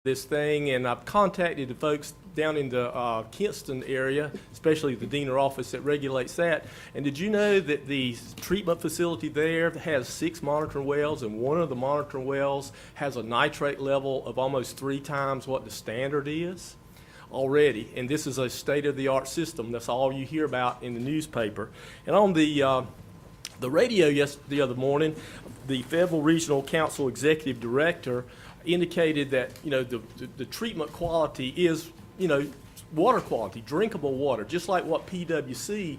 this thing, and I've contacted the folks down in the Kinston area, especially the Diener office that regulates that. And did you know that the treatment facility there has 6 monitoring wells, and one of the monitoring wells has a nitrate level of almost 3 times what the standard is already? And this is a state-of-the-art system. That's all you hear about in the newspaper. And on the radio the other morning, the Fayetteville Regional Council Executive Director indicated that, you know, the treatment quality is, you know, water quality, drinkable water, just like what PwC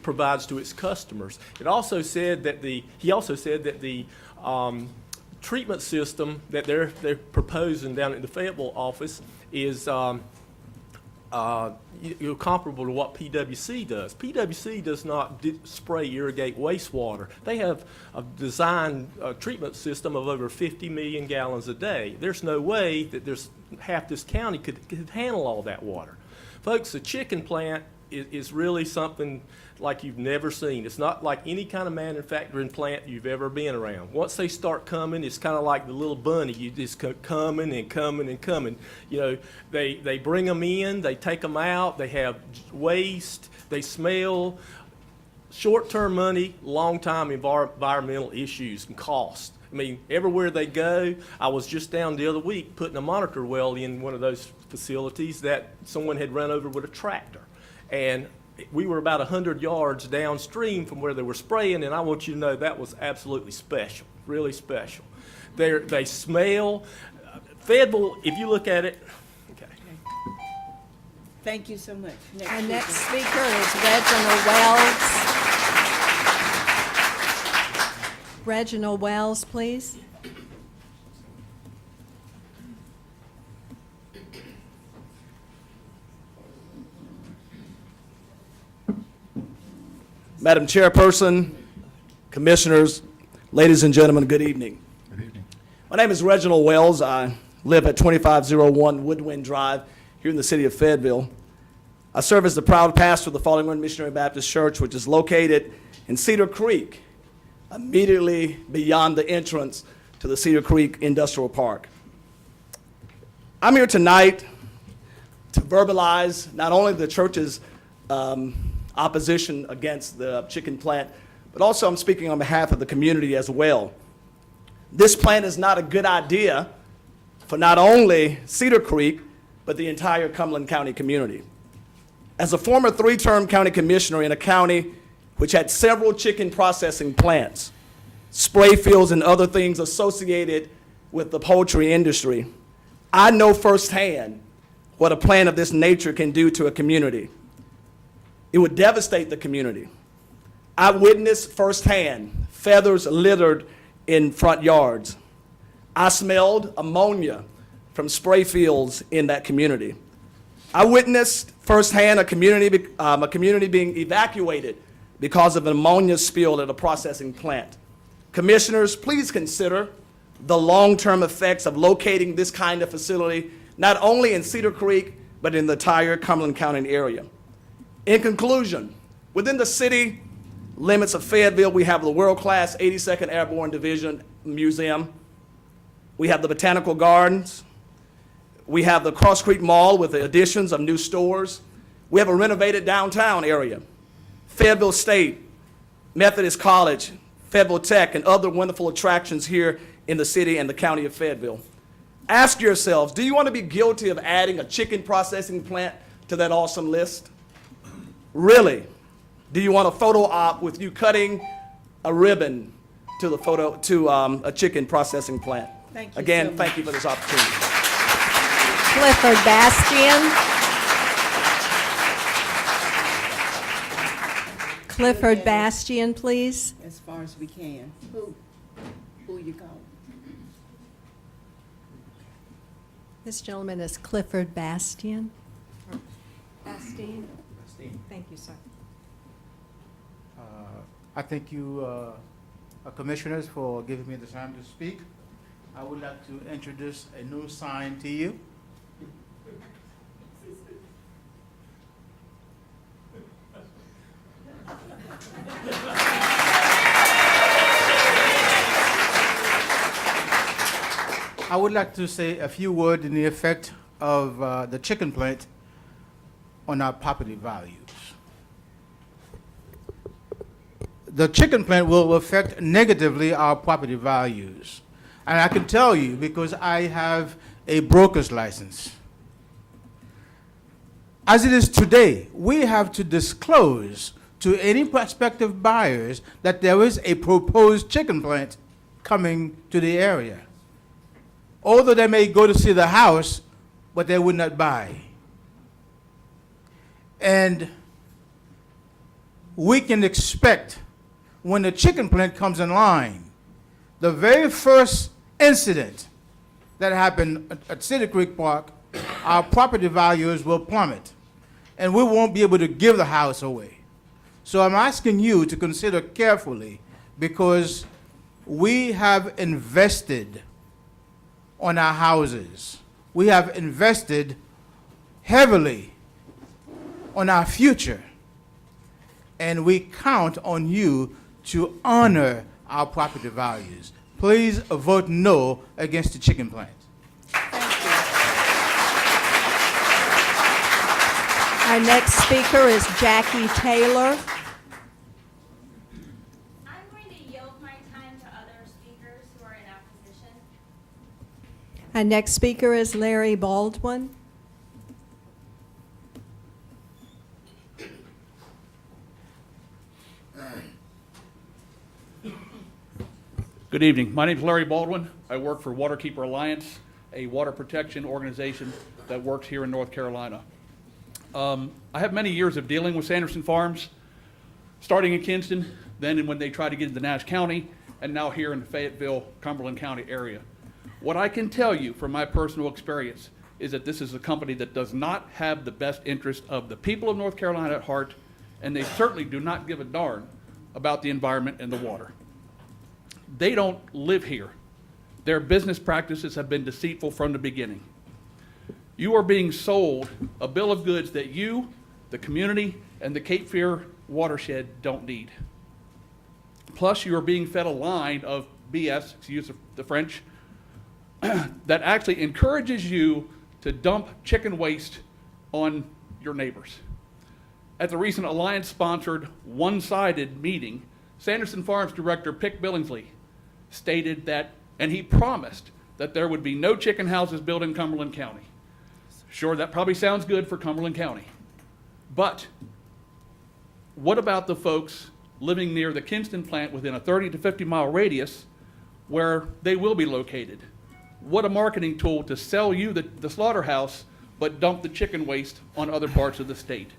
provides to its customers. He also said that the treatment system that they're proposing down at the Fayetteville office is comparable to what PwC does. PwC does not spray, irrigate wastewater. They have a designed treatment system of over 50 million gallons a day. There's no way that half this county could handle all that water. Folks, the chicken plant is really something like you've never seen. It's not like any kind of manufacturing plant you've ever been around. Once they start coming, it's kind of like the little bunny. You just coming and coming and coming. You know, they bring them in, they take them out, they have waste, they smell. Short-term money, long-time environmental issues and cost. I mean, everywhere they go, I was just down the other week putting a monitor well in one of those facilities that someone had run over with a tractor. And we were about 100 yards downstream from where they were spraying, and I want you to know that was absolutely special, really special. They smell. Fayetteville, if you look at it, okay. Thank you so much. Our next speaker is Reginald Wells. Reginald Wells, please. Madam Chairperson, Commissioners, ladies and gentlemen, good evening. Good evening. My name is Reginald Wells. I live at 2501 Woodwind Drive here in the city of Fayetteville. I serve as the proud pastor of the Falling Wind Missionary Baptist Church, which is located in Cedar Creek, immediately beyond the entrance to the Cedar Creek Industrial Park. I'm here tonight to verbalize not only the church's opposition against the chicken plant, but also I'm speaking on behalf of the community as well. This plant is not a good idea for not only Cedar Creek, but the entire Cumberland County community. As a former 3-term county commissioner in a county which had several chicken processing plants, spray fields, and other things associated with the poultry industry, I know firsthand what a plant of this nature can do to a community. It would devastate the community. I witnessed firsthand feathers littered in front yards. I smelled ammonia from spray fields in that community. I witnessed firsthand a community being evacuated because of an ammonia spill at a processing plant. Commissioners, please consider the long-term effects of locating this kind of facility, not only in Cedar Creek, but in the entire Cumberland County area. In conclusion, within the city limits of Fayetteville, we have the world-class 82nd Airborne Division Museum. We have the Botanical Gardens. We have the Cross Creek Mall with the additions of new stores. We have a renovated downtown area. Fayetteville State, Methodist College, Fayetteville Tech, and other wonderful attractions here in the city and the county of Fayetteville. Ask yourselves, do you want to be guilty of adding a chicken processing plant to that awesome list? Really? Do you want a photo op with you cutting a ribbon to a chicken processing plant? Thank you Again, so much. thank you for this opportunity. Clifford Bastian. Clifford Bastian, please. As far as we can. Who you call? This gentleman is Clifford Bastian. Bastian. Thank you, sir. I thank you, commissioners, for giving me the time to speak. I would like to introduce a new sign to you. I would like to say a few words in the effect of the chicken plant on our property values. The chicken plant will affect negatively our property values. And I can tell you because I have a broker's license. As it is today, we have to disclose to any prospective buyers that there is a proposed chicken plant coming to the area. Although they may go to see the house, but they would not buy. And we can expect when the chicken plant comes in line, the very first incident that happened at City Creek Park, our property values will plummet, and we won't be able to give the house away. So I'm asking you to consider carefully, because we have invested on our houses. We have invested heavily on our future, and we count on you to honor our property values. Please vote no against the chicken plant. Our next speaker is Jackie Taylor. I'm going to yield my time to other speakers who are in opposition. Our next speaker is Larry Baldwin. Good evening. My name is Larry Baldwin. I work for Waterkeeper Alliance, a water protection organization that works here in North Carolina. I have many years of dealing with Sanderson Farms, starting in Kinston, then when they tried to get into Nash County, and now here in the Fayetteville, Cumberland County area. What I can tell you from my personal experience is that this is a company that does not have the best interest of the people of North Carolina at heart, and they certainly do not give a darn about the environment and the water. They don't live here. Their business practices have been deceitful from the beginning. You are being sold a bill of goods that you, the community, and the Cape Fear watershed don't need. Plus, you are being fed a line of BS, excuse the French, that actually encourages you to dump chicken waste on your neighbors. At the recent Alliance-sponsored one-sided meeting, Sanderson Farms Director Pick Billingsley stated that, and he promised that there would be no chicken houses built in Cumberland County. Sure, that probably sounds good for Cumberland County. But what about the folks living near the Kinston plant within a 30 to 50 mile radius where they will be located? What a marketing tool to sell you the slaughterhouse, but dump the chicken waste on other parts of the state.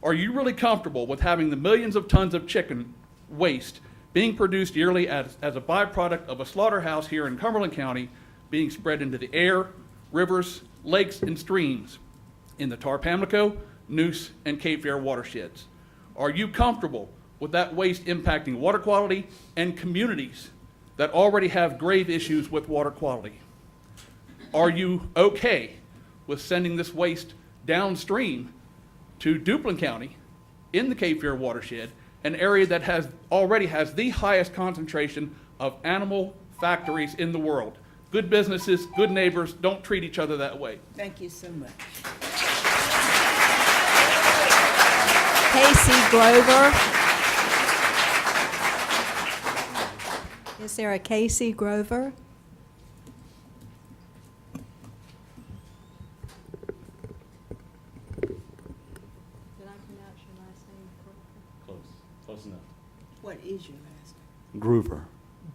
Are you really comfortable with having the millions of tons of chicken waste being produced yearly as a byproduct of a slaughterhouse here in Cumberland County being spread into the air, rivers, lakes, and streams in the Tar Pamlico, Neuse, and Cape Fear watersheds? Are you comfortable with that waste impacting water quality and communities that already have grave issues with water quality? Are you okay with sending this waste downstream to Duplin County in the Cape Fear watershed, an area that already has the highest concentration of animal factories in the world? Good businesses, good neighbors, don't treat each other that way. Thank you so much. Casey Grover. Is there a Casey Grover? Did I pronounce your last name correctly? Close enough. What is your last name? Groover.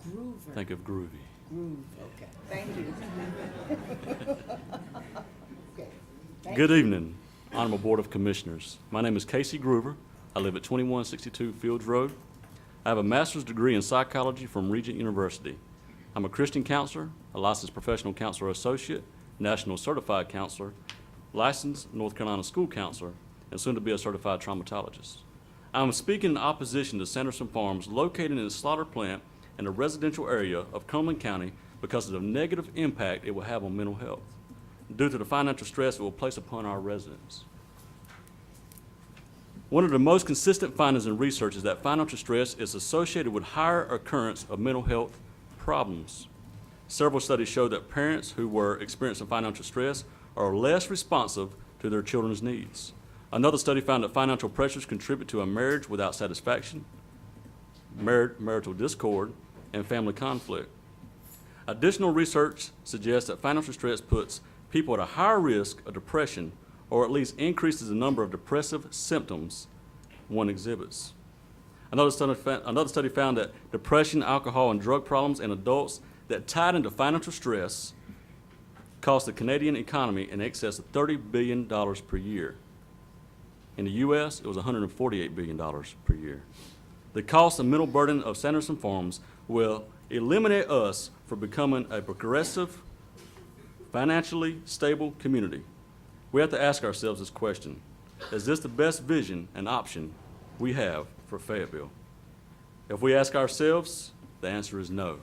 Groover. Think of groovy. Groove, okay. Thank you. Okay. Thank Good evening, Honorable Board of Commissioners. My name is Casey Groover. I live at 2162 Fields Road. I have a master's degree in psychology from Regent University. I'm a Christian counselor, a licensed professional counselor associate, national certified counselor, licensed North Carolina school counselor, and soon to be a certified traumatologist. I am speaking in opposition to Sanderson Farms located in a slaughter plant in a residential area of Cumberland County because of the negative impact it will have on mental health due to the financial stress it will place upon our residents. One of the most consistent findings in research is that financial stress is associated with higher occurrence of mental health problems. Several studies show that parents who were experiencing financial stress are less responsive to their children's needs. Another study found that financial pressures contribute to a marriage without satisfaction, marital discord, and family conflict. Additional research suggests that financial stress puts people at a higher risk of depression, or at least increases the number of depressive symptoms one exhibits. Another study found that depression, alcohol, and drug problems in adults that tied into financial stress cost the Canadian economy in excess of $30 billion per year. In the U.S., it was $148 billion per year. The cost and mental burden of Sanderson Farms will eliminate us from becoming a progressive, financially stable community. We have to ask ourselves this question: is this the best vision and option we have for Fayetteville? If we ask ourselves, the answer is no.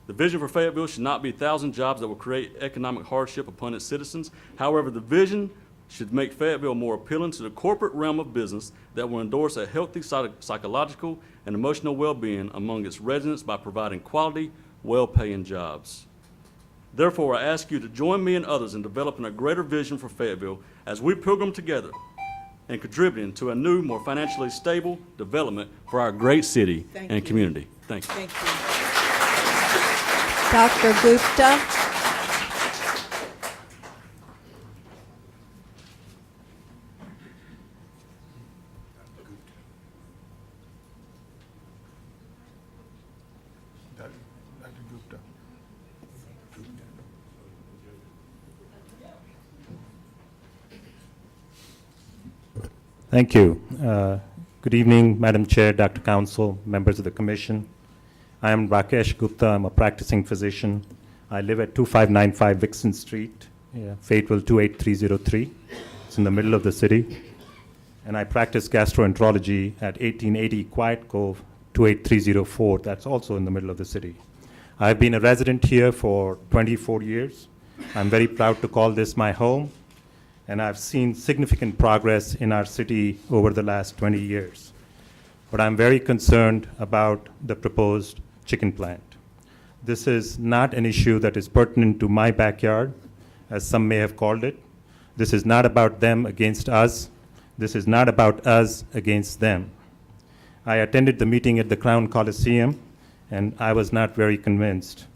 The vision for Fayetteville should not be 1,000 jobs that will create economic hardship upon its citizens. However, the vision should make Fayetteville more appealing to the corporate realm of business that will endorse a healthy psychological and emotional well-being among its residents by providing quality, well-paying jobs. Therefore, I ask you to join me and others in developing a greater vision for Fayetteville as we pilgrim together and contributing to a new, more financially stable development for our great city Thank and you. community. Thank you. Thank you. Dr. Gupta. Thank you. Good evening, Madam Chair, Dr. Council, members of the Commission. I am Rakesh Gupta. I'm a practicing physician. I live at 2595 Vixen Street, Fayetteville 28303. It's in the middle of the city. And I practice gastroenterology at 1880 Quiet Cove 28304. That's also in the middle of the city. I've been a resident here for 24 years. I'm very proud to call this my home, and I've seen significant progress in our city over the last 20 years. But I'm very concerned about the proposed chicken plant. This is not an issue that is pertinent to my backyard, as some may have called it. This is not about them against us. This is not about us against them. I attended the meeting at the Crown Coliseum, and I was not very convinced.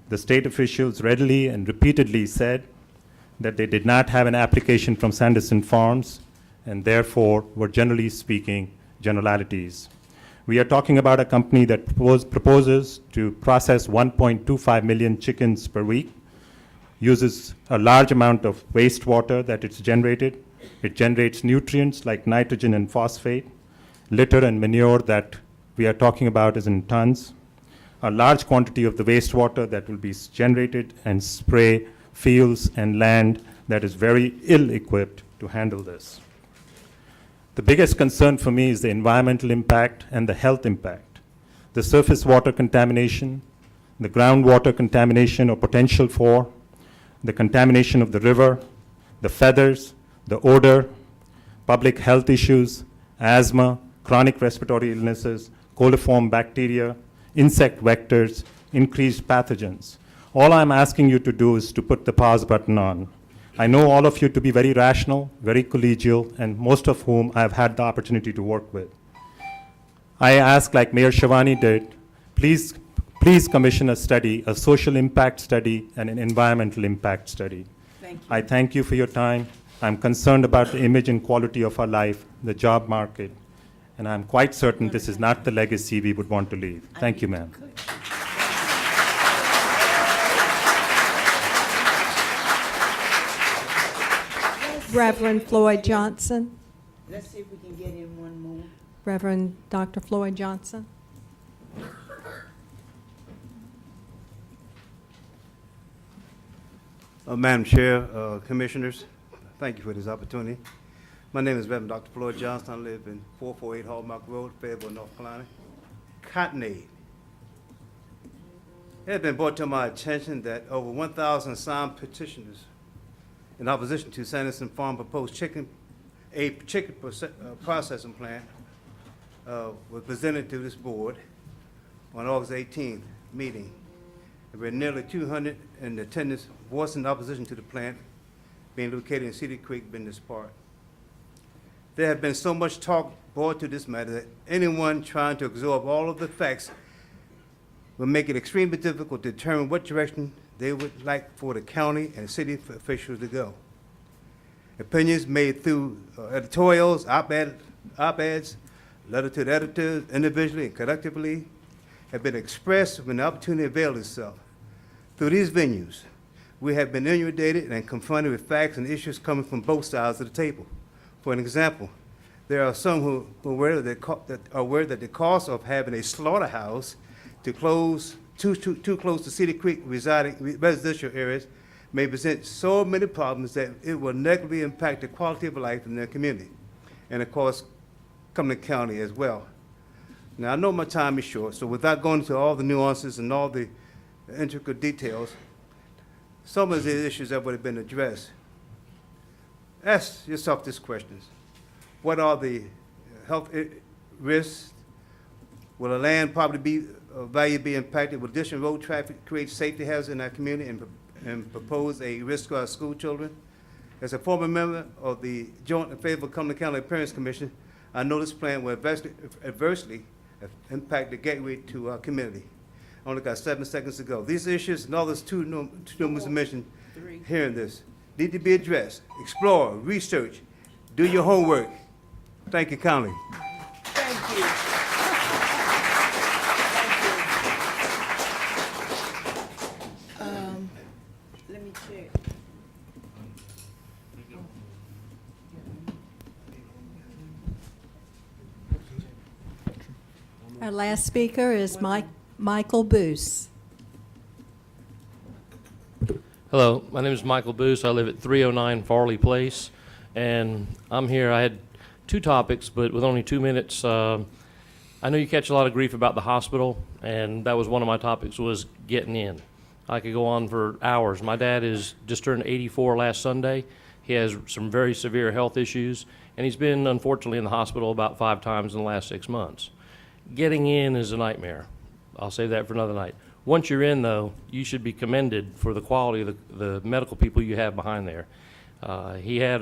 The state officials readily and repeatedly said that they did not have an application from Sanderson Farms, and therefore were generally speaking generalities. We are talking about a company that proposes to process 1.25 million chickens per week, uses a large amount of wastewater that it's generated. It generates nutrients like nitrogen and phosphate, litter and manure that we are talking about is in tons. A large quantity of the wastewater that will be generated and spray fields and land that is very ill-equipped to handle this. The biggest concern for me is the environmental impact and the health impact. The surface water contamination, the groundwater contamination or potential for, the contamination of the river, the feathers, the odor, public health issues, asthma, chronic respiratory illnesses, coliform bacteria, insect vectors, increased pathogens. All I'm asking you to do is to put the pause button on. I know all of you to be very rational, very collegial, and most of whom I've had the opportunity to work with. I ask, like Mayor Shavani did, please commission a study, a social impact study and an environmental impact study. Thank you. I thank you for your time. I'm concerned about the image and quality of our life, the job market, and I'm quite certain this is not the legacy we would want to leave. Thank you, ma'am. Reverend Floyd Johnson. Let's see if we can get in one more. Reverend Dr. Floyd Johnson. Madam Chair, Commissioners, thank you for this opportunity. My name is Reverend Dr. Floyd Johnson. I live in 448 Hallmark Road, Fayetteville, North Carolina. Cotton aid. It has been brought to my attention that over 1,000 signed petitioners in opposition to Sanderson Farm proposed chicken processing plant was presented to this board on August 18th meeting. where nearly 200 in attendance voicing opposition to the plant being located in Cedar Creek Business Park. There have been so much talk brought to this matter that anyone trying to absorb all of the facts will make it extremely difficult to determine what direction they would like for the county and city officials to go. Opinions made through editorials, op-eds, letter to the editors, individually and collectively, have been expressed when the opportunity availed itself. Through these venues, we have been inundated and confronted with facts and issues coming from both sides of the table. For an example, there are some who are aware that the cost of having a slaughterhouse too close to Cedar Creek residential areas may present so many problems that it will negatively impact the quality of life in their community, and of course, Cumberland County as well. Now, I know my time is short, so without going into all the nuances and all the intricate details, some of the issues that would have been addressed. Ask yourself these questions. What are the health risks? Will the land property value be impacted? Will additional road traffic create safety hazards in our community and propose a risk to our school children? As a former member of the Joint and Favorable Cumberland County Appearance Commission, I know this plan will adversely impact the gateway to our community. I only got 7 seconds to go. These issues and others too numerous to mention here in this need to be addressed. Explore, research, do your homework. Thank you kindly. Thank you. Let me check. Our last speaker is Michael Boos. Hello, my name is Michael Boos. I live at 309 Farley Place, and I'm here. I had 2 topics, but with only 2 minutes, I know you catch a lot of grief about the hospital, and that was one of my topics, was getting in. I could go on for hours. My dad is just turned 84 last Sunday. He has some very severe health issues, and he's been, unfortunately, in the hospital about 5 times in the last 6 months. Getting in is a nightmare. I'll save that for another night. Once you're in, though, you should be commended for the quality of the medical people you have behind there. He had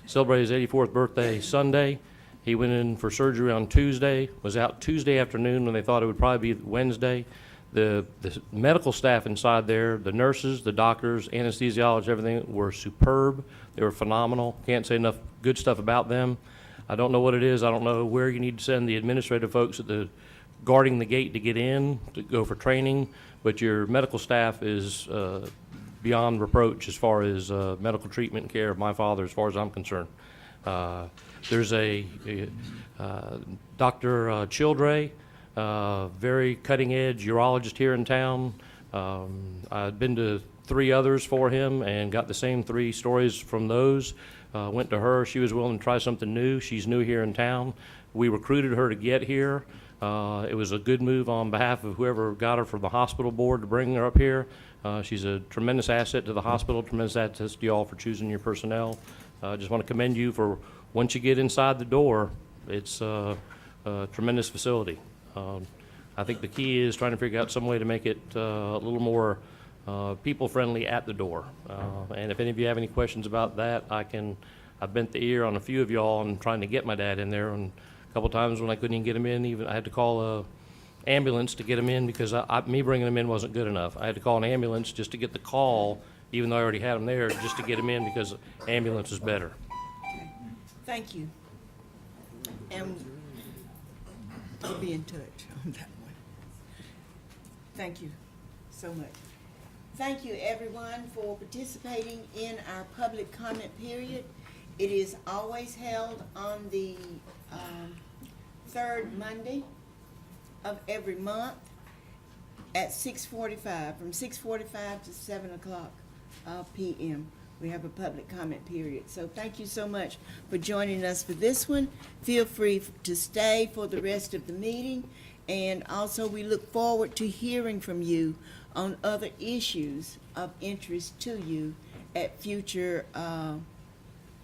celebrated his 84th birthday Sunday. He went in for surgery on Tuesday, was out Tuesday afternoon when they thought it would probably be Wednesday. The medical staff inside there, the nurses, the doctors, anesthesiologists, everything were superb. They were phenomenal. Can't say enough good stuff about them. I don't know what it is. I don't know where you need to send the administrative folks at the guarding the gate to get in, to go for training, but your medical staff is beyond reproach as far as medical treatment and care of my father, as far as I'm concerned. There's a Dr. Childre, very cutting-edge urologist here in town. I've been to 3 others for him and got the same 3 stories from those. Went to her. She was willing to try something new. She's new here in town. We recruited her to get here. It was a good move on behalf of whoever got her from the hospital board to bring her up here. She's a tremendous asset to the hospital, tremendous asset to y'all for choosing your personnel. I just want to commend you for, once you get inside the door, it's a tremendous facility. I think the key is trying to figure out some way to make it a little more people-friendly at the door. And if any of you have any questions about that, I've bent the ear on a few of y'all and trying to get my dad in there. And a couple times when I couldn't even get him in, I had to call a ambulance to get him in because me bringing him in wasn't good enough. I had to call an ambulance just to get the call, even though I already had him there, just to get him in because ambulance is better. Thank you. And we'll be in touch on that one. Thank you so much. Thank you, everyone, for participating in our public comment period. It is always held on the 3rd Monday of every month at 6:45, from 6:45 to 7 o'clock p.m. We have a public comment period. So thank you so much for joining us for this one. Feel free to stay for the rest of the meeting. And also, we look forward to hearing from you on other issues of interest to you at future,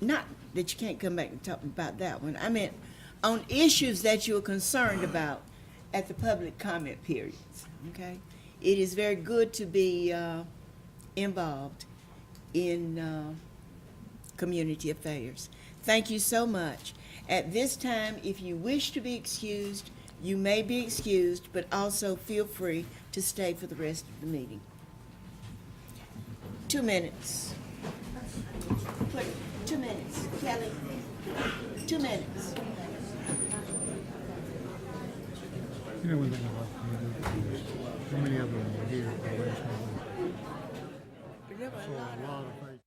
not that you can't come back and talk about that one. I meant on issues that you're concerned about at the public comment periods, okay? it is very good to be involved in community affairs. Thank you so much. At this time, if you wish to be excused, you may be excused, but also feel free to stay for the rest of the meeting. 2 minutes. 2 minutes. Kelly, 2 minutes. You know, one thing I like, how many of them were here at the last meeting? So a lot of faces.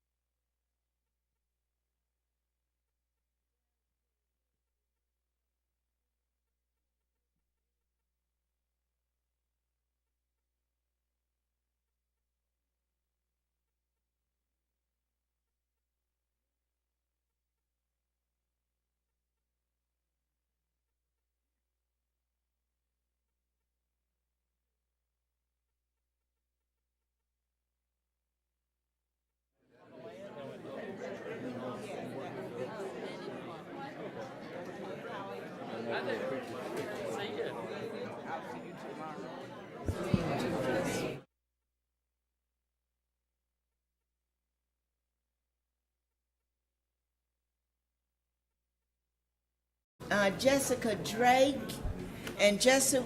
Jessica Drake, and Jessica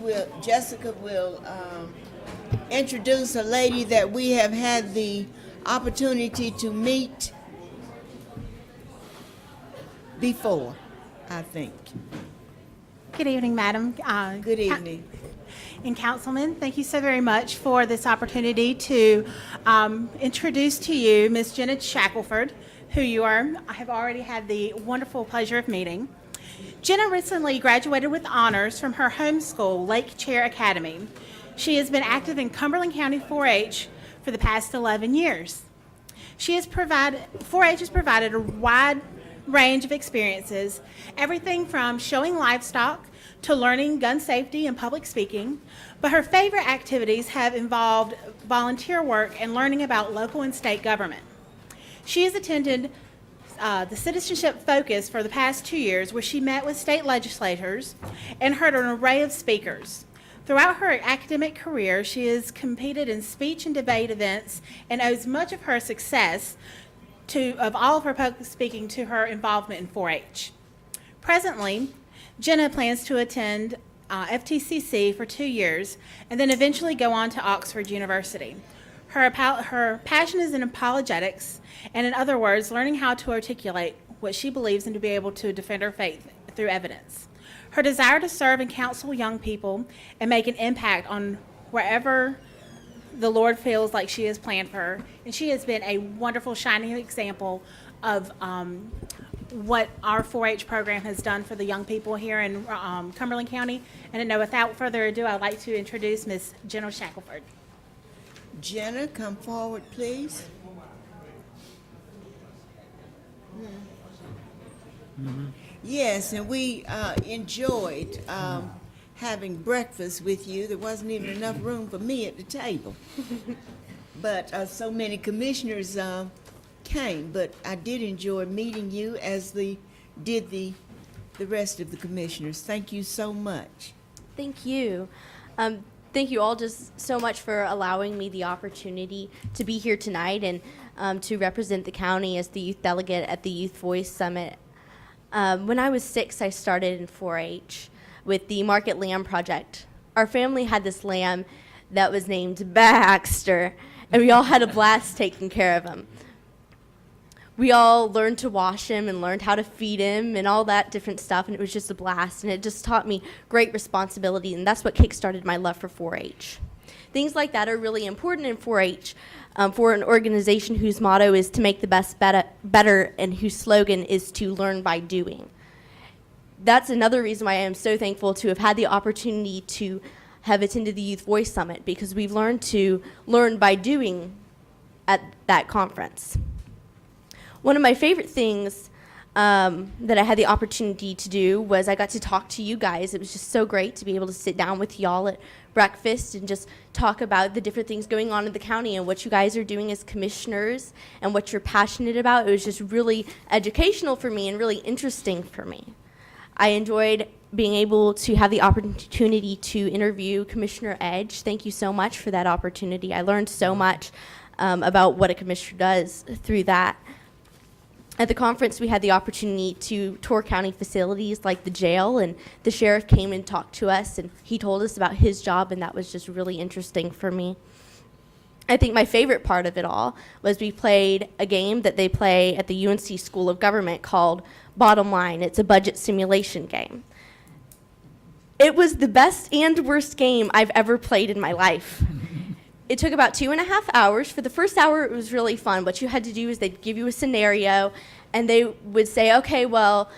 will introduce a lady that we have had the opportunity to meet before, I think. Good evening, Madam. Good evening. And Councilman, thank you so very much for this opportunity to introduce to you Ms. Jenna Shackelford, who I have already had the wonderful pleasure of meeting. Jenna recently graduated with honors from her home school, Lake Chair Academy. She has been active in Cumberland County 4-H for the past 11 years. 4-H has provided a wide range of experiences, everything from showing livestock to learning gun safety and public speaking, but her favorite activities have involved volunteer work and learning about local and state government. She has attended the Citizenship Focus for the past 2 years, where she met with state legislators and heard an array of speakers. Throughout her academic career, she has competed in speech and debate events and owes much of her success of all of her public speaking to her involvement in 4-H. Presently, Jenna plans to attend FTCC for 2 years and then eventually go on to Oxford University. Her passion is in apologetics, and in other words, learning how to articulate what she believes and to be able to defend her faith through evidence. Her desire to serve and counsel young people and make an impact on wherever the Lord feels like she has planned for her. And she has been a wonderful, shining example of what our 4-H program has done for the young people here in Cumberland County. And I know without further ado, I'd like to introduce Ms. Jenna Shackelford. Jenna, come forward, please. Yes, and we enjoyed having breakfast with you. There wasn't even enough room for me at the table. But so many commissioners came, but I did enjoy meeting you, as did the rest of the commissioners. Thank you so much. Thank you. Thank you all just so much for allowing me the opportunity to be here tonight and to represent the county as the youth delegate at the Youth Voice Summit. When I was 6, I started in 4-H with the Market Lamb Project. Our family had this lamb that was named Baxter, and we all had a blast taking care of him. We all learned to wash him and learned how to feed him and all that different stuff, and it was just a blast, and it just taught me great responsibility, and that's what kick-started my love for 4-H. Things like that are really important in 4-H for an organization whose motto is to make the best better and whose slogan is to learn by doing. That's another reason why I am so thankful to have had the opportunity to have attended the Youth Voice Summit, because we've learned to learn by doing at that conference. One of my favorite things that I had the opportunity to do was I got to talk to you guys. It was just so great to be able to sit down with y'all at breakfast and just talk about the different things going on in the county and what you guys are doing as commissioners and what you're passionate about. It was just really educational for me and really interesting for me. I enjoyed being able to have the opportunity to interview Commissioner Edge. Thank you so much for that opportunity. I learned so much about what a commissioner does through that. At the conference, we had the opportunity to tour county facilities like the jail, and the sheriff came and talked to us, and he told us about his job, and that was just really interesting for me. I think my favorite part of it all was we played a game that they play at the UNC School of Government called Bottom Line. It's a budget simulation game. It was the best and worst game I've ever played in my life. It took about 2.5 hours. For the first hour, it was really fun. What you had to do is they'd give you a scenario, and they would say, okay, well,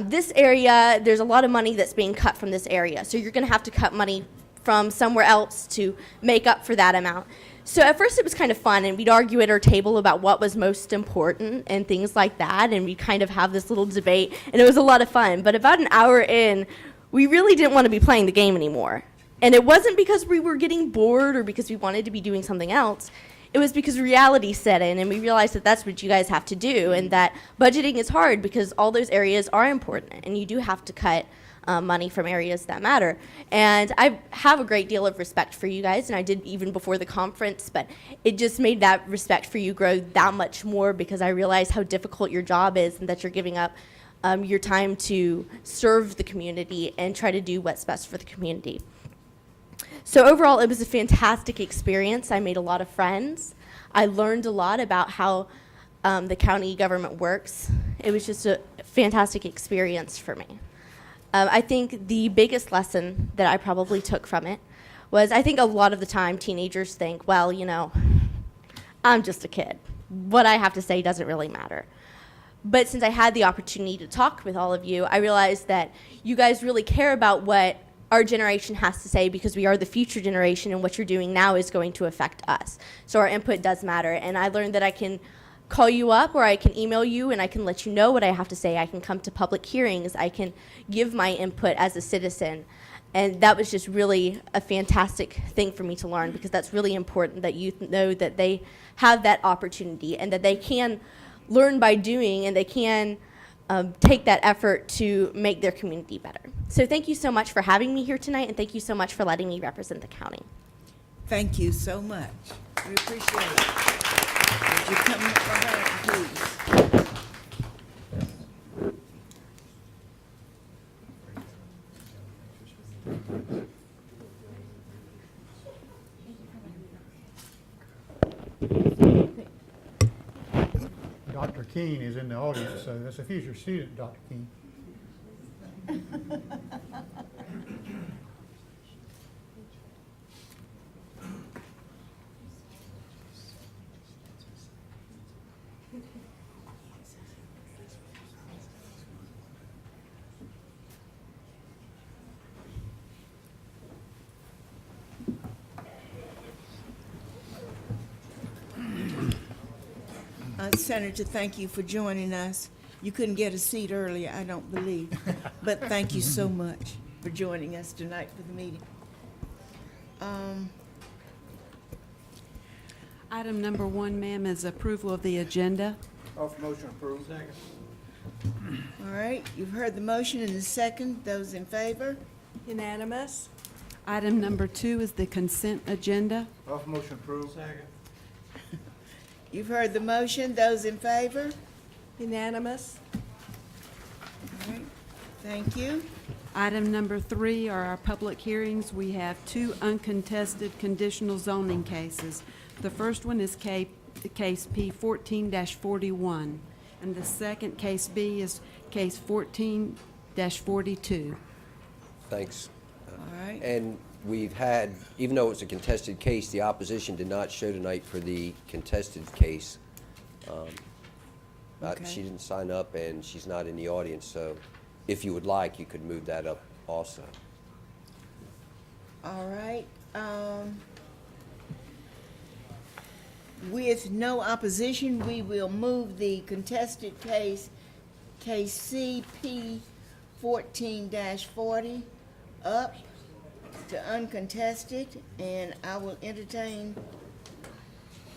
this area, there's a lot of money that's being cut from this area, so you're going to have to cut money from somewhere else to make up for that amount. So at first it was kind of fun, and we'd argue at our table about what was most important and things like that, and we'd kind of have this little debate, and it was a lot of fun. But about an hour in, we really didn't want to be playing the game anymore. And it wasn't because we were getting bored or because we wanted to be doing something else. It was because reality set in, and we realized that that's what you guys have to do, and that budgeting is hard because all those areas are important, and you do have to cut money from areas that matter. And I have a great deal of respect for you guys, and I did even before the conference, but it just made that respect for you grow that much more because I realized how difficult your job is and that you're giving up your time to serve the community and try to do what's best for the community. So overall, it was a fantastic experience. I made a lot of friends. I learned a lot about how the county government works. It was just a fantastic experience for me. I think the biggest lesson that I probably took from it was I think a lot of the time teenagers think, well, you know, I'm just a kid. What I have to say doesn't really matter. But since I had the opportunity to talk with all of you, I realized that you guys really care about what our generation has to say because we are the future generation, and what you're doing now is going to affect us. So our input does matter. And I learned that I can call you up or I can email you and I can let you know what I have to say. I can come to public hearings. I can give my input as a citizen. And that was just really a fantastic thing for me to learn because that's really important that youth know that they have that opportunity and that they can learn by doing and they can take that effort to make their community better. So thank you so much for having me here tonight, and thank you so much for letting me represent the county. Thank you so much. We appreciate it. Would you come up behind, please? Dr. Keene is in the audience, so that's a future student, Dr. Keene. Senator, thank you for joining us. You couldn't get a seat earlier, I don't believe. But thank you so much for joining us tonight for the meeting. Item number 1, ma'am, is approval of the agenda. Offer motion approved. Second. All right, you've heard the motion and the second. Those in favor? Unanimous. Item number 2 is the consent agenda. Offer motion approved. Second. You've heard the motion. Those in favor? Unanimous. All right, thank you. Item number 3 are our public hearings. We have 2 uncontested conditional zoning cases. The first one is case P 14-41, and the second case B is case 14-42. Thanks. All right. And we've had, even though it's a contested case, the opposition did not show tonight for the contested case. Okay. She didn't sign up and she's not in the audience, so if you would like, you could move that up also. All right. With no opposition, we will move the contested case, case CP 14-40, up to uncontested, and I will entertain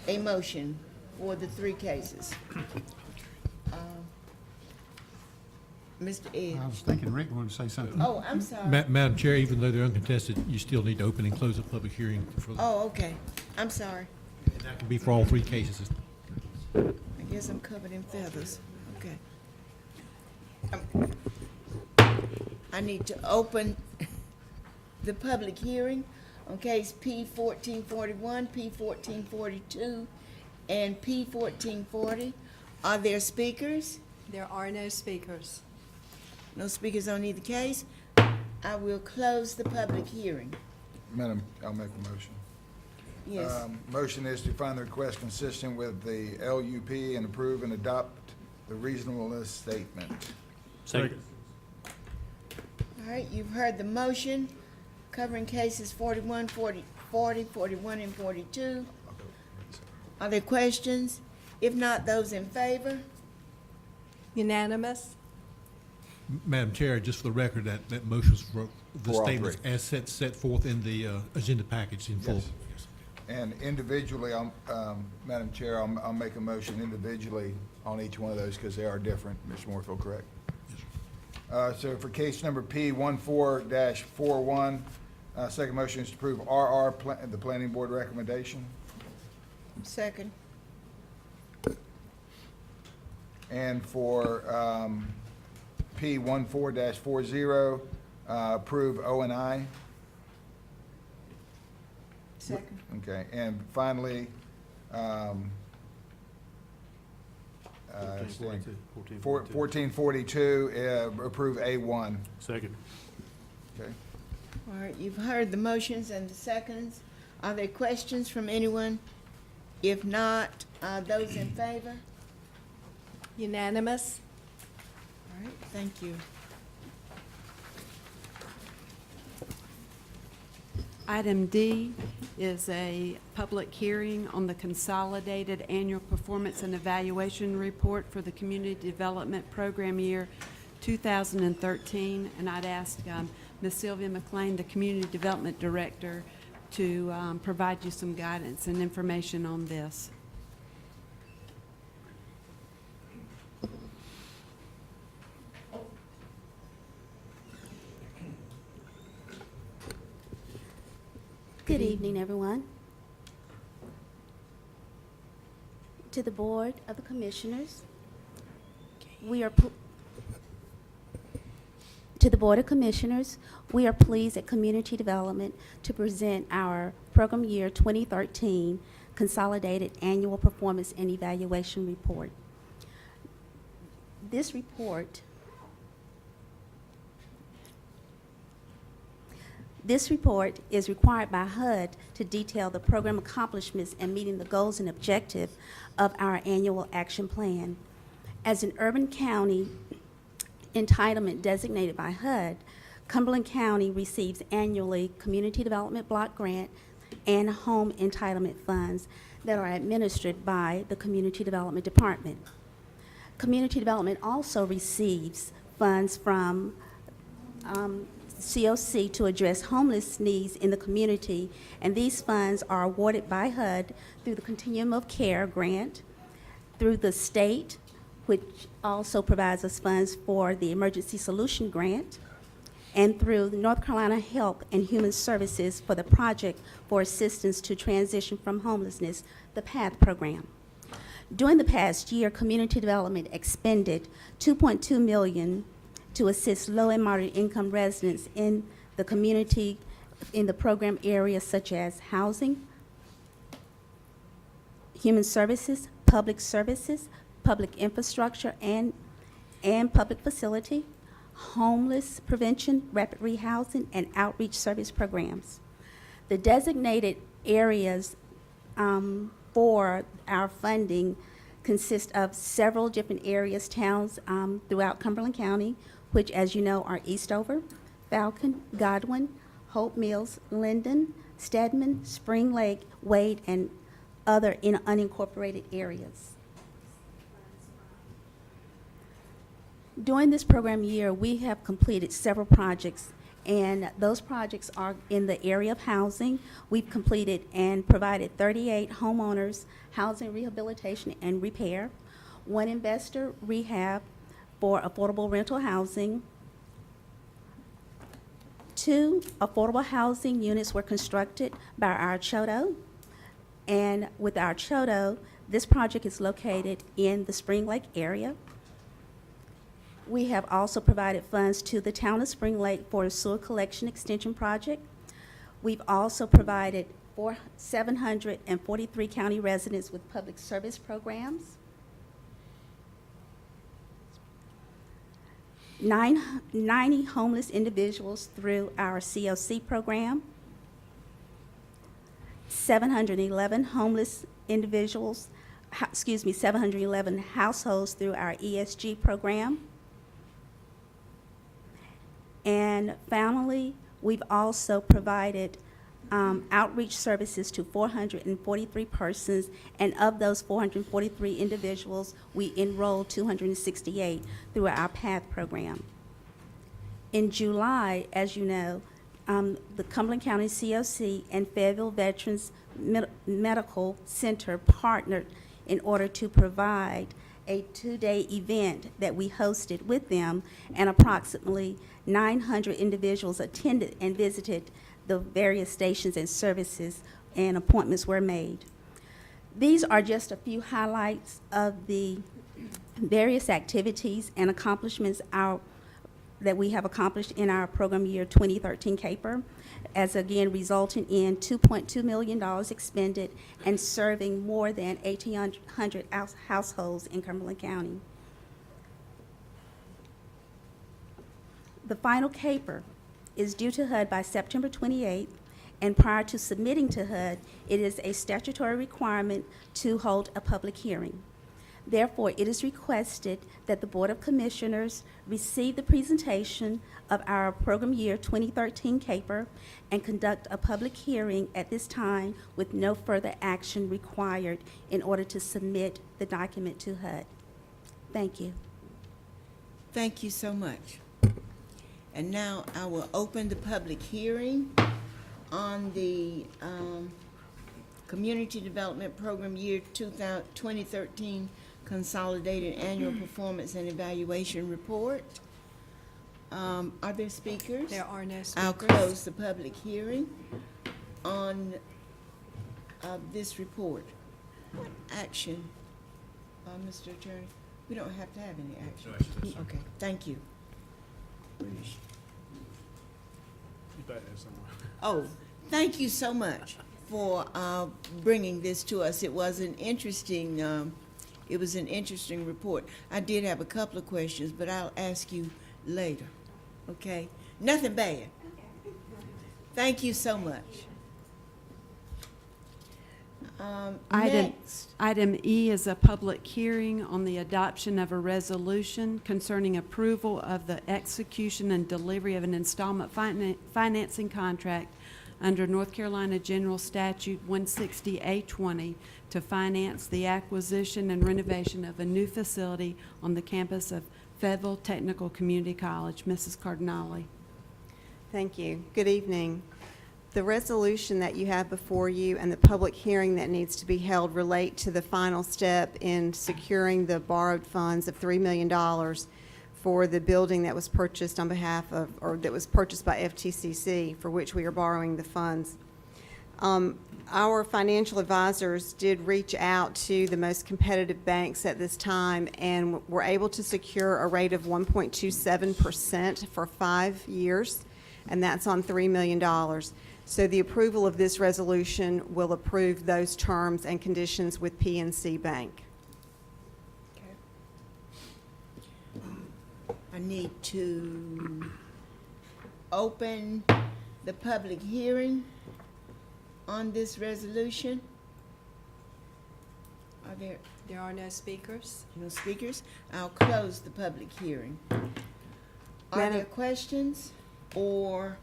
a motion for the 3 cases. Mr. Ed. I was thinking Rick wanted to say something. Oh, I'm sorry. Madam Chair, even though they're uncontested, you still need to open and close the public hearing for, Oh, okay. I'm sorry. and that can be for all three cases. I guess I'm covered in feathers. Okay. I need to open the public hearing on case P 1441, P 1442, and P 1440. Are there speakers? There are no speakers. No speakers on either case. I will close the public hearing. Madam, I'll make a motion. Yes. Motion is to find the request consistent with the LUP and approve and adopt the reasonableness statement. Second. All right, you've heard the motion covering cases 41, 40, 41, and 42. Are there questions? If not, those in favor? Unanimous? Madam Chair, just for the record, that motion was for the For all statements three. as set forth in the agenda package in full. Yes. And individually, Madam Chair, I'll make a motion individually on each one of those because they are different. Mr. Moorfield, correct? So for case number P 14-41, second motion is to approve the planning board recommendation. Second. And for P 14-40, approve O and I. Second. Okay, and finally, 1442, approve A1. Second. Okay. All right, you've heard the motions and the seconds. Are there questions from anyone? If not, those in favor? Unanimous? All right, thank you. Item D is a public hearing on the Consolidated Annual Performance and Evaluation Report for the Community Development Program Year 2013. And I'd ask Ms. Sylvia McLean, the Community Development Director, to provide you some guidance and information on this. Good evening, everyone. To the Board of the Commissioners, to the Board of Commissioners, we are pleased at Community Development to present our Program Year 2013 Consolidated Annual Performance and Evaluation Report. This report is required by HUD to detail the program accomplishments and meeting the goals and objectives of our annual action plan. As an urban county entitlement designated by HUD, Cumberland County receives annually Community Development Block Grant and Home Entitlement Funds that are administered by the Community Development Department. Community Development also receives funds from COC to address homeless needs in the community, and these funds are awarded by HUD through the Continuum of Care grant, through the state, which also provides us funds for the Emergency Solution Grant, and through the North Carolina Health and Human Services for the Project for Assistance to Transition from Homelessness, the PATH program. During the past year, Community Development expended $2.2 million to assist low and moderate income residents in the community in the program areas such as housing, human services, public infrastructure, and public facility, homeless prevention, rapid rehousing, and outreach service programs. The designated areas for our funding consist of several different areas, towns throughout Cumberland County, which, as you know, are Eastover, Falcon, Godwin, Hope Mills, Linden, Stedman, Spring Lake, Wade, and other unincorporated areas. During this program year, we have completed several projects, and those projects are in the area of housing. We've completed and provided 38 homeowners housing rehabilitation and repair, one investor rehab for affordable rental housing. 2 affordable housing units were constructed by our CHOTO. And with our CHOTO, this project is located in the Spring Lake area. We have also provided funds to the town of Spring Lake for a sewer collection extension project. We've also provided 743 county residents with public service programs. 90 homeless individuals through our COC program. 711 homeless individuals, 711 households through our ESG program. And finally, we've also provided outreach services to 443 persons, and of those 443 individuals, we enrolled 268 through our PATH program. In July, as you know, the Cumberland County COC and Fayetteville Veterans Medical Center partnered in order to provide a 2-day event that we hosted with them, and approximately 900 individuals attended and visited the various stations and services, and appointments were made. These are just a few highlights of the various activities and accomplishments that we have accomplished in our program year 2013 CAPER, as again resulting in $2.2 million expended and serving more than 1,800 households in Cumberland County. The final CAPER is due to HUD by September 28th, and prior to submitting to HUD, it is a statutory requirement to hold a public hearing. Therefore, it is requested that the Board of Commissioners receive the presentation of our program year 2013 CAPER and conduct a public hearing at this time with no further action required in order to submit the document to HUD. Thank you. Thank you so much. And now I will open the public hearing on the Community Development Program Year 2013 Consolidated Annual Performance and Evaluation Report. Are there speakers? There are no speakers. I'll close the public hearing on this report. What action, Mr. Attorney? We don't have to have any action. Okay, thank you. Oh, thank you so much for bringing this to us. It was an interesting report. I did have a couple of questions, but I'll ask you later. Okay? Nothing bad. Thank you so much. Next. Item E is a public hearing on the adoption of a resolution concerning approval of the execution and delivery of an installment financing contract under North Carolina General Statute 160A20 to finance the acquisition and renovation of a new facility on the campus of Fayetteville Technical Community College. Mrs. Cardinale. Thank you. Good evening. The resolution that you have before you and the public hearing that needs to be held relate to the final step in securing the borrowed funds of $3 million for the building that was purchased on behalf of, or that was purchased by FTCC, for which we are borrowing the funds. Our financial advisors did reach out to the most competitive banks at this time and were able to secure a rate of 1.27% for 5 years, and that's on $3 million. So the approval of this resolution will approve those terms and conditions with PNC Bank. I need to open the public hearing on this resolution. Are there? There are no speakers. No speakers? I'll close the public hearing. Are there questions or?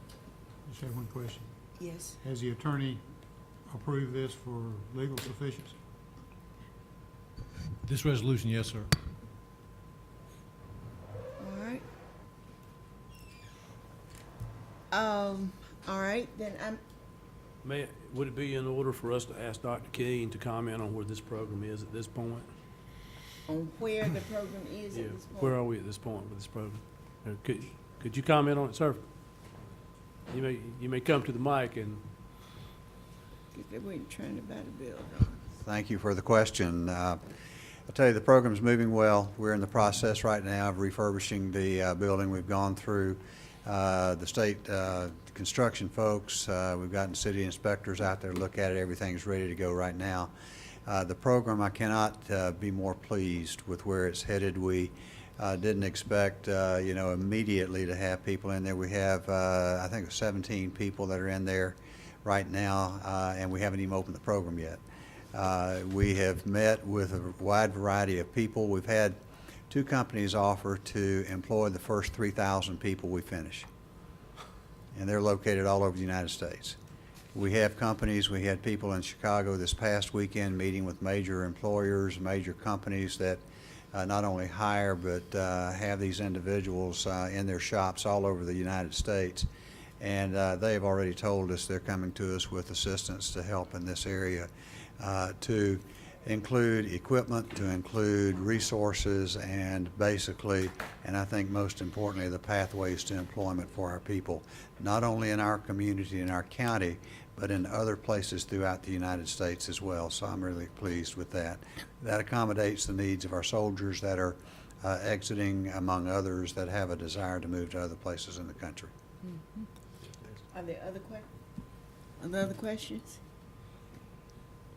Just have one question. Yes. Has the attorney approved this for legal sufficiency? This resolution, yes, sir. All right. All right, then Would it be in order for us to ask Dr. Keene to comment on where this program is at this point? on where the program is Yeah, at this point? where are we at this point with this program? Could you comment on it, sir? You may come to the mic and. Because they weren't trying to buy the building. Thank you for the question. I'll tell you, the program's moving well. We're in the process right now of refurbishing the building. We've gone through the state construction folks. We've gotten city inspectors out there to look at it. Everything's ready to go right now. The program, I cannot be more pleased with where it's headed. We didn't expect, immediately to have people in there. We have, I think, 17 people that are in there right now, and we haven't even opened the program yet. We have met with a wide variety of people. We've had 2 companies offer to employ the first 3,000 people we finish, and they're located all over the United States. We have companies, we had people in Chicago this past weekend meeting with major employers, major companies that not only hire but have these individuals in their shops all over the United States. And they have already told us they're coming to us with assistance to help in this area, to include equipment, to include resources, and basically, and I think most importantly, the pathways to employment for our people, not only in our community and our county, but in other places throughout the United States as well. So I'm really pleased with that. That accommodates the needs of our soldiers that are exiting, among others that have a desire to move to other places in the country. Mm-hmm. Are there other questions?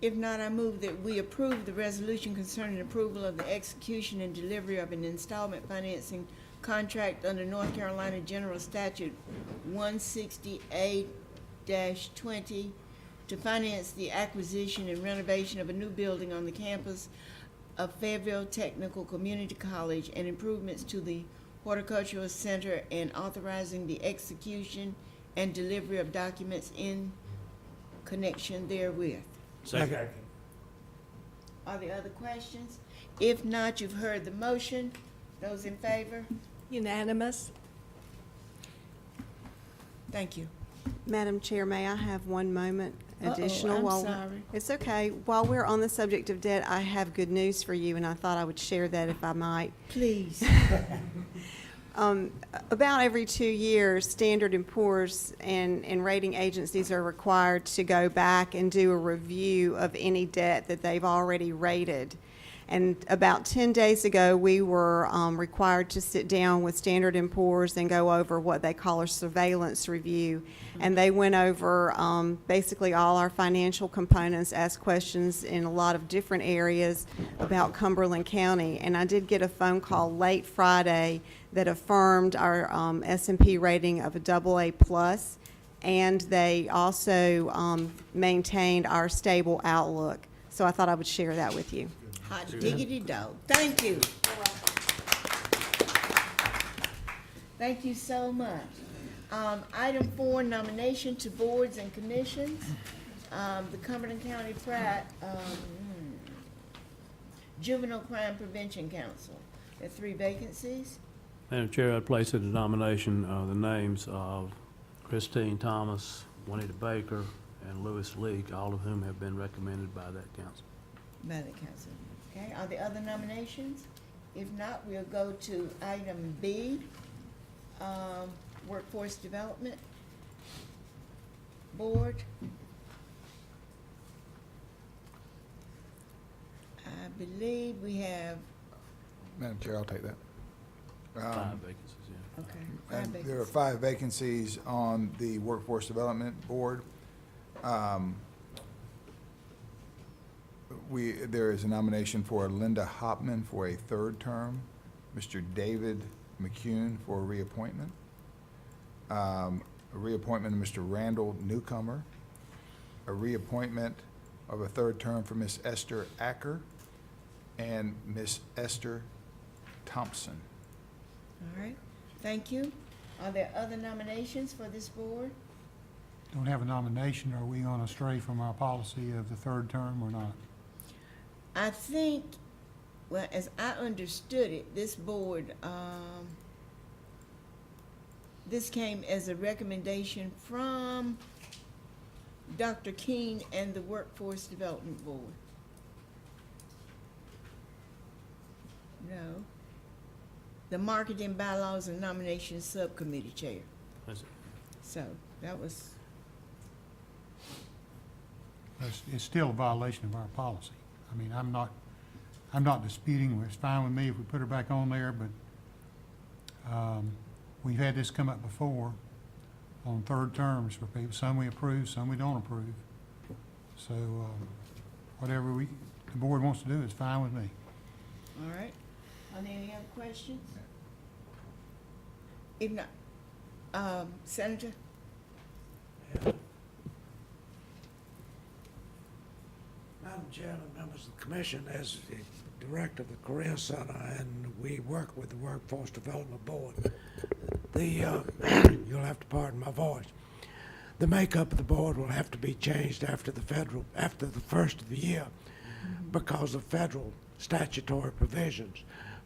If not, I move that we approve the resolution concerning approval of the execution and delivery of an installment financing contract under North Carolina General Statute 160A-20 to finance the acquisition and renovation of a new building on the campus of Fayetteville Technical Community College and improvements to the Horticultural Center, and authorizing the execution and delivery of documents in connection therewith. Second. Are there other questions? If not, you've heard the motion. Those in favor? Unanimous. Thank you. Madam Chair, may I have one moment additional? I'm while sorry. It's okay. While we're on the subject of debt, I have good news for you, and I thought I would share that if I might. Please. About every 2 years, Standard & Poor's and rating agencies are required to go back and do a review of any debt that they've already rated. And about 10 days ago, we were required to sit down with Standard & Poor's and go over what they call a surveillance review. And they went over basically all our financial components, asked questions in a lot of different areas about Cumberland County. And I did get a phone call late Friday that affirmed our S&P rating of a AA+, and they also maintained our stable outlook. So I thought I would share that with you. Hot diggity dog. Thank you. Thank you so much. Item 4, nomination to boards and commissions. The Cumberland County Juvenile Crime Prevention Council. There are 3 vacancies. Madam Chair, I'd place in the nomination the names of Christine Thomas, Juanita Baker, and Louis Leak, all of whom have been recommended by that council. By the council. Okay, are there other nominations? If not, we'll go to item B, Workforce Development Board. I believe we have, Madam Chair, I'll take that. 5 vacancies, yeah. okay, 5 And vacancies. there are 5 vacancies on the Workforce Development Board. There is a nomination for Linda Hopman for a 3rd term, Mr. David McCune for a reappointment, a reappointment of Mr. Randall Newcomer, a reappointment of a 3rd term for Miss Esther Acker, and Miss Esther Thompson. All right, thank you. Are there other nominations for this board? Don't have a nomination. Are we going to stray from our policy of the 3rd term or not? I think, well, as I understood it, this board, this came as a recommendation from Dr. King and the Workforce Development Board. the Marketing Bylaws and Nominations Subcommittee Chair. That's it. So that was, It's still a violation of our policy. I mean, I'm not disputing, it's fine with me if we put her back on there, but we've had this come up before on third terms for people. Some we approve, some we don't approve. So whatever the board wants to do is fine with me. all right. Are there any other questions? If not, Senator? Madam Chair and members of the commission, as the director of the Career Center, and we work with the Workforce Development Board, you'll have to pardon my voice. The makeup of the board will have to be changed after the first of the year because of federal statutory provisions.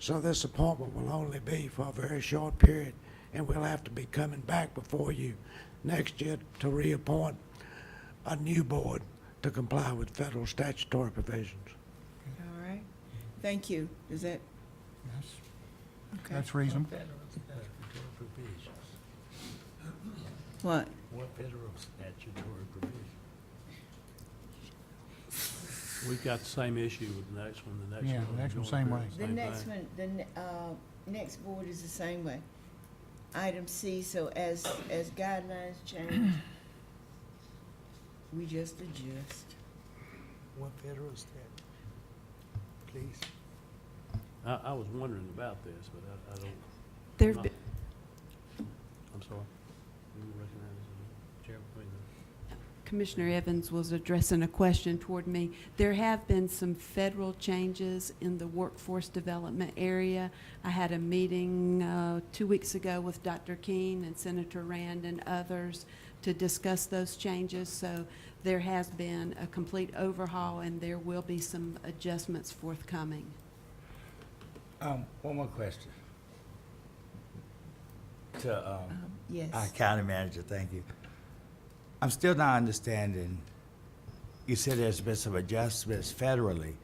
So this appointment will only be for a very short period, and we'll have to be coming back before you next year to reappoint a new board to comply with federal statutory provisions. All right. Thank you. Is that, okay. That's reasonable. What? What federal statutory provisions? We've got the same issue with the next one, Yeah, the next one, same way. The next one, next board is the same way. Item C, so as guidelines change, we just adjust. What federal statute? Please. I was wondering about this, but I don't. There've I'm been- sorry. You recognize the chair? Commissioner Evans was addressing a question toward me. There have been some federal changes in the workforce development area. I had a meeting 2 weeks ago with Dr. Keene and Senator Rand and others to discuss those changes. So there has been a complete overhaul, and there will be some adjustments forthcoming. One more question. To Yes. our county manager, thank you. I'm still not understanding, you said there's been some adjustments federally.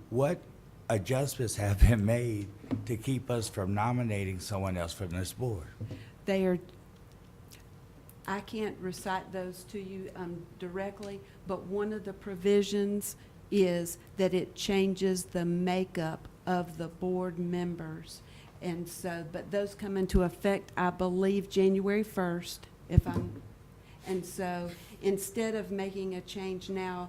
What adjustments have been made to keep us from nominating someone else from this board? They are, I can't recite those to you directly, but one of the provisions is that it changes the makeup of the board members. And so, but those come into effect, I believe, January 1st, and so instead of making a change now,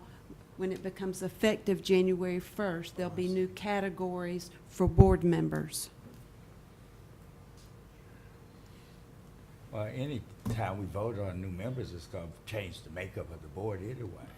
when it becomes effective January 1st, there'll be new categories for board members. Well, any time we vote on new members, it's going to change the makeup of the board anyway.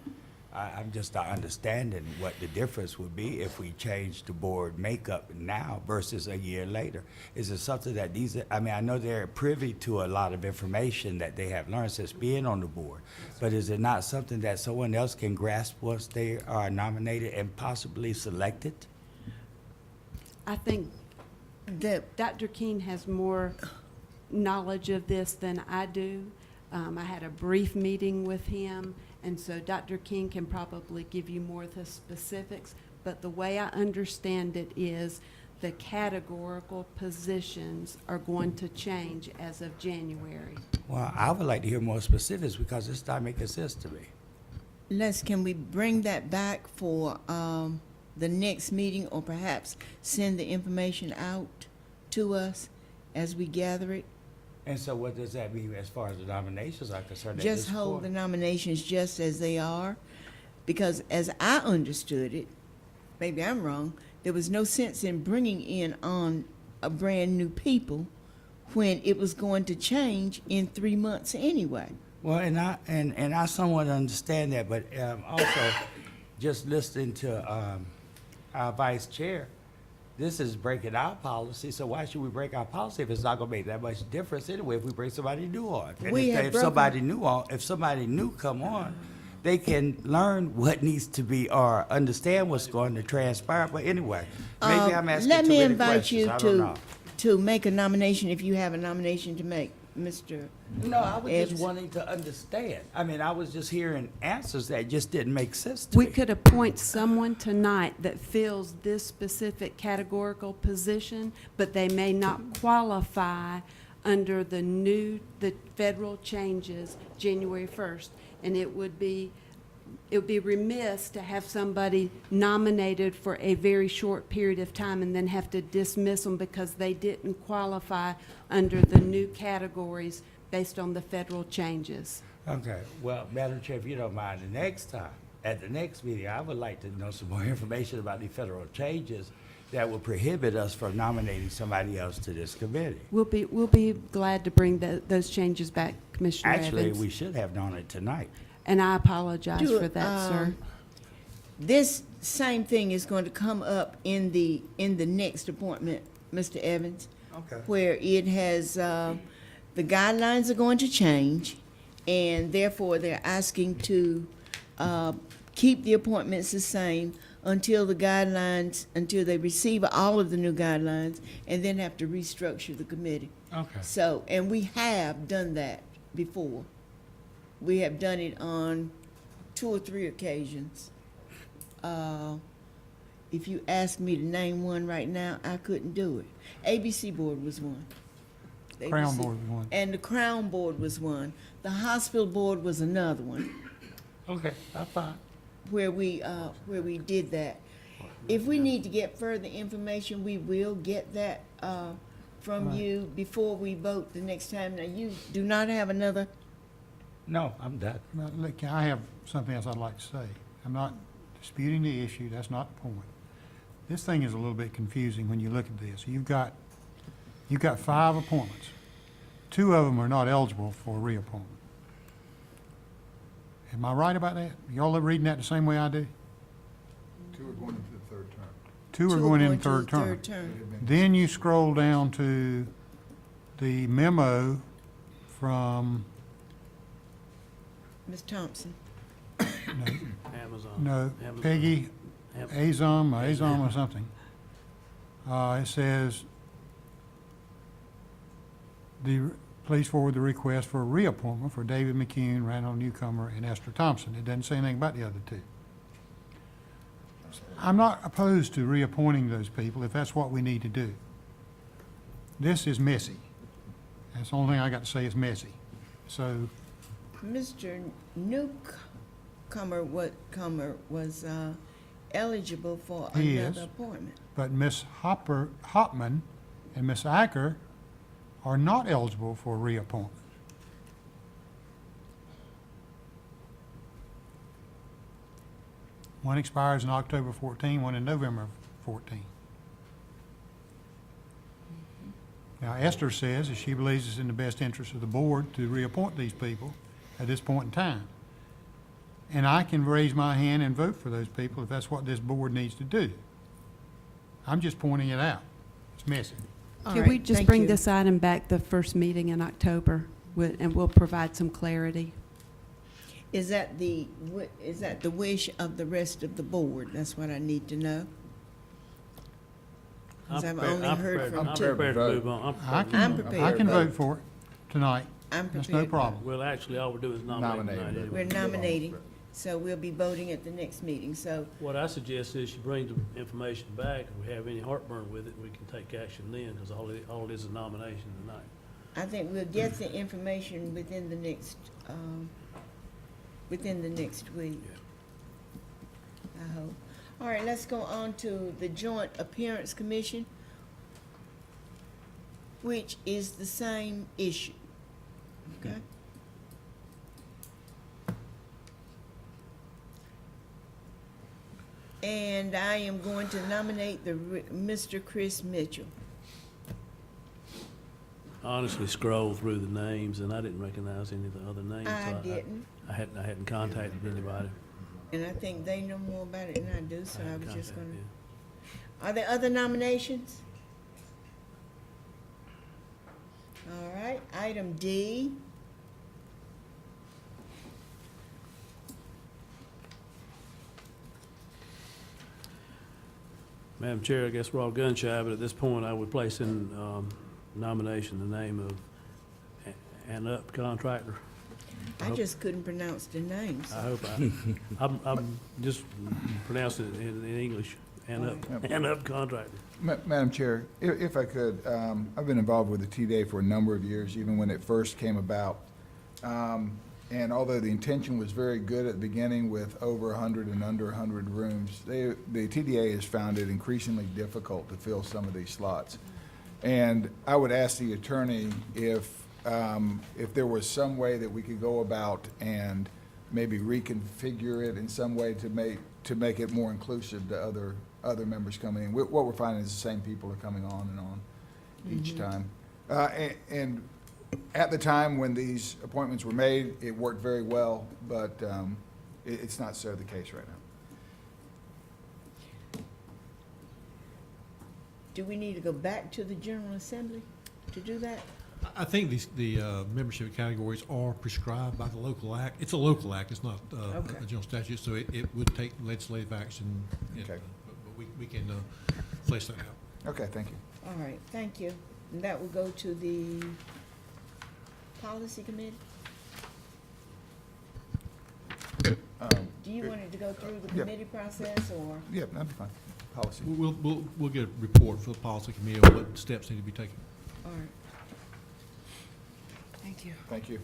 I'm just not understanding what the difference would be if we change the board makeup now versus a year later. Is it something that these, I mean, I know they're privy to a lot of information that they have learned since being on the board, but is it not something that someone else can grasp once they are nominated and possibly selected? I think that Dr. Keene has more knowledge of this than I do. I had a brief meeting with him, and so Dr. King can probably give you more of the specifics, but the way I understand it is the categorical positions are going to change as of January. Well, I would like to hear more specifics because it's not making sense to me. Les, can we bring that back for the next meeting, or perhaps send the information out to us as we gather it? And so what does that mean as far as the nominations are concerned? at Just this hold point? the nominations just as they are, because as I understood it, maybe I'm wrong, there was no sense in bringing in on a brand new people when it was going to change in 3 months anyway. Well, and I somewhat understand that, but also just listening to our vice chair, this is breaking our policy, so why should we break our policy if it's not gonna make that much difference anyway if we bring somebody new on? And if somebody new come on, they can learn what needs to be or understand what's going to transpire. But anyway, maybe I'm asking let too me many invite questions. you I don't know. to make a nomination if you have a nomination to make. Mr. No, I was just Evans? wanting to understand. I mean, I was just hearing answers that just didn't make sense to me. We could appoint someone tonight that fills this specific categorical position, but they may not qualify under the federal changes January 1st. And it would be remiss to have somebody nominated for a very short period of time and then have to dismiss them because they didn't qualify under the new categories based on the federal changes. Okay, well, Madam Chair, if you don't mind, the next time, at the next meeting, I would like to know some more information about the federal changes that will prohibit us from nominating somebody else to this committee. We'll be glad to bring those changes back, Commissioner Actually, Evans. we should have known it tonight. And I apologize for that, sir. This same thing is going to come up in the next appointment, Mr. Evans. Okay. Where it has, the guidelines are going to change, and therefore they're asking to keep the appointments the same until they receive all of the new guidelines, and then have to restructure the committee. Okay. So, and we have done that before. We have done it on 2 or 3 occasions. If you asked me to name one right now, I couldn't do it. ABC Board was one. The Crown ABC Board was one. And the Crown Board was one. The Hospital Board was another one, Okay, that's fine. where we did that. If we need to get further information, we will get that from you before we vote the next time. Now, you do not have another. No, I'm done. Well, look, I have something else I'd like to say. I'm not disputing the issue, that's not the point. This thing is a little bit confusing when you look at this. You've got 5 appointments. 2 of them are not eligible for reappointment. Am I right about that? Y'all are reading that the same way I do? 2 are going into the third term. 2 are Two going in to the third term. third term. Then you scroll down to the memo from, Ms. Thompson. Amazon. no, Amazon. Peggy Azam or something. It says, please forward the request for a reappointment for David McCune, Randall Newcomer, and Esther Thompson. It doesn't say anything about the other 2. I'm not opposed to reappointing those people if that's what we need to do. This is messy. That's the only thing I got to say is messy. So, Mr. Newcomer was eligible for He another is. appointment. but Ms. Hopman and Ms. Acker are not eligible for reappointment. One expires in October 14, one in November 14. Now, Esther says that she believes it's in the best interest of the board to reappoint these people at this point in time. And I can raise my hand and vote for those people if that's what this board needs to do. I'm just pointing it out. It's messy. All Can right, we just thank bring you. this item back the first meeting in October, and we'll provide some clarity? Is that the wish of the rest of the board? That's what I need to know. 'Cause I've only heard from I'm 2. prepared to move on. I can prepared. vote for it tonight. I'm That's prepared. no problem. Well, actually, all we're doing is nominating tonight Nominating. We're anyway. nominating, so we'll be voting at the next meeting. So, What I suggest is you bring the information back. If we have any heartburn with it, we can take action then, because all it is a nomination tonight. I think we'll get the information within the next week. I hope. All right, let's go on to the Joint Appearance Commission, which is the same issue. Okay? And I am going to nominate Mr. Chris Mitchell. I honestly scrolled through the names, and I didn't recognize any of the other names. I so didn't. I hadn't contacted anybody. And I think they know more about it than I do, so I hadn't was just contacted gonna. them. Are there other nominations? All right, item D. Madam Chair, I guess we're all gun shy, but at this point, I would place in nomination the name of and Up contractor. I just couldn't pronounce the names. I hope I'm just pronouncing it in English, and Up contractor. Madam Chair, if I could, I've been involved with the TDA for a number of years, even when it first came about. And although the intention was very good at the beginning with over 100 and under 100 rooms, the TDA has found it increasingly difficult to fill some of these slots. And I would ask the attorney if there was some way that we could go about and maybe reconfigure it in some way to make it more inclusive to other members coming in. What we're finding is the same people are coming on and on each time. And at the time when these appointments were made, it worked very well, but it's not so the case right now. Do we need to go back to the General Assembly to do that? I think the membership categories are prescribed by the local act. It's a local act, it's not Okay. a general statute, so it would take legislative action. Okay. But we can flesh that out. Okay, thank you. All right, thank you. And that will go to the Policy Committee? Do you want it to go through the yeah. committee process, or? Yeah, that'd be fine. Policy. We'll get a report for the policy committee on what steps need to be taken. All right. Thank you. Thank you.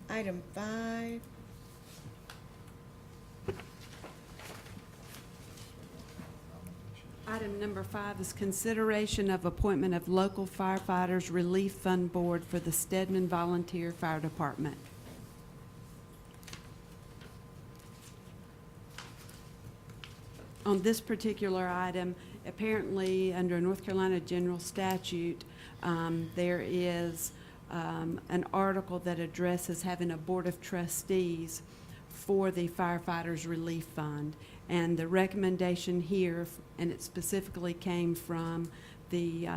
Item 5. Item number 5 is consideration of appointment of local firefighters relief fund board for the Stedman Volunteer Fire Department. On this particular item, apparently under North Carolina general statute, there is an article that addresses having a board of trustees for the firefighters relief fund. And the recommendation here, and it specifically came from the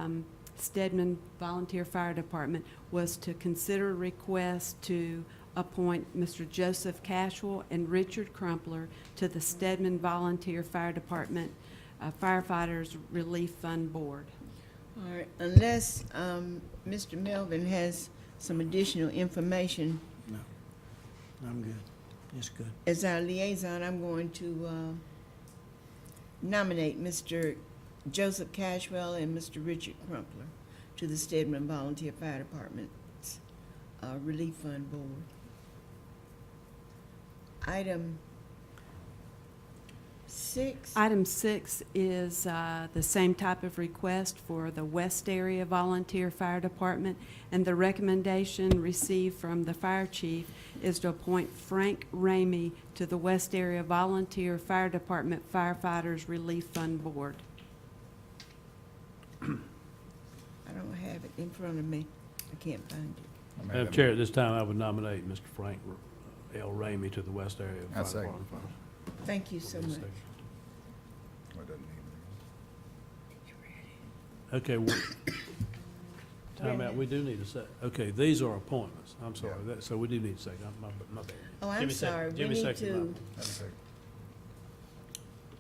Stedman Volunteer Fire Department, was to consider a request to appoint Mr. Joseph Cashwell and Richard Crumpler to the Stedman Volunteer Fire Department Firefighters Relief Fund Board. All right, unless Mr. Melvin has some additional information. No, I'm good. It's good. As our liaison, I'm going to nominate Mr. Joseph Cashwell and Mr. Richard Crumpler to the Stedman Volunteer Fire Department's Relief Fund Board. Item 6. Item 6 is the same type of request for the West Area Volunteer Fire Department, and the recommendation received from the fire chief is to appoint Frank Ramey to the West Area Volunteer Fire Department Firefighters Relief Fund Board. I don't have it in front of me. I can't find it. Madam Chair, at this time, I would nominate Mr. Frank L. Ramey to the West Area Fire I'll second. Department. Thank you so much. Okay, time out, we do need a second. Okay, these are appointments, I'm sorry, so we do need a second, my bad. Oh, I'm Jimmy second. sorry. We Jimmy need second, to,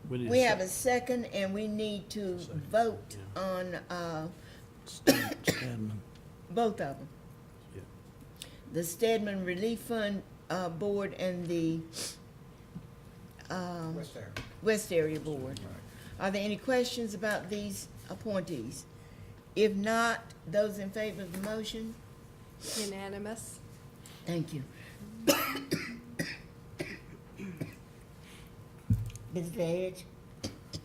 need we a have a second. second, and we need to vote on both of them. Yeah. The Stedman Relief Fund Board and the West Area Board. Are there any questions about these appointees? If not, those in favor of the motion? Unanimous. Thank you. Ms. Edge?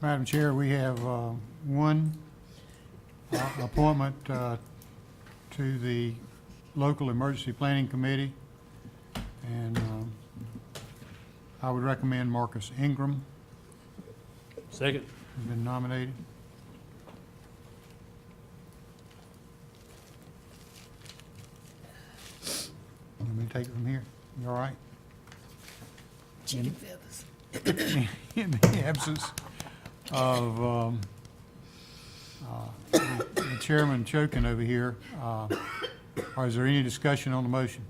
Madam Chair, we have one appointment to the Local Emergency Planning Committee, and I would recommend Marcus Ingram. Second. Has been nominated. Let me take it from here. You all right? Chicken feathers. In the absence of the chairman choking over here, is there any discussion on the motion?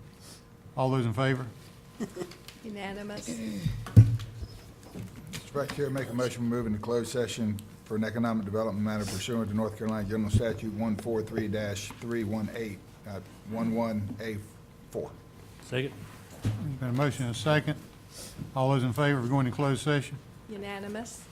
All those in favor? Unanimous. Mr. Vice Chair, make a motion, we move into closed session for an economic development matter pursuant to North Carolina General Statute 143-318. 11A4. Second. There's been a motion and a second. All those in favor of going to closed session? Unanimous.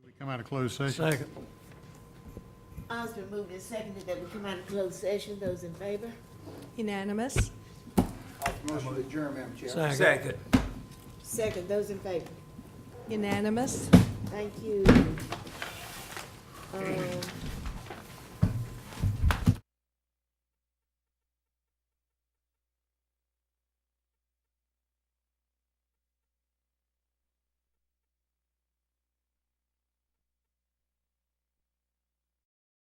We come out of closed session. It's been moved and seconded that we come out of closed session. Those in favor? Unanimous. Motion to adjourn, Madam Chair. Second. Second, those in favor? Unanimous. Thank you.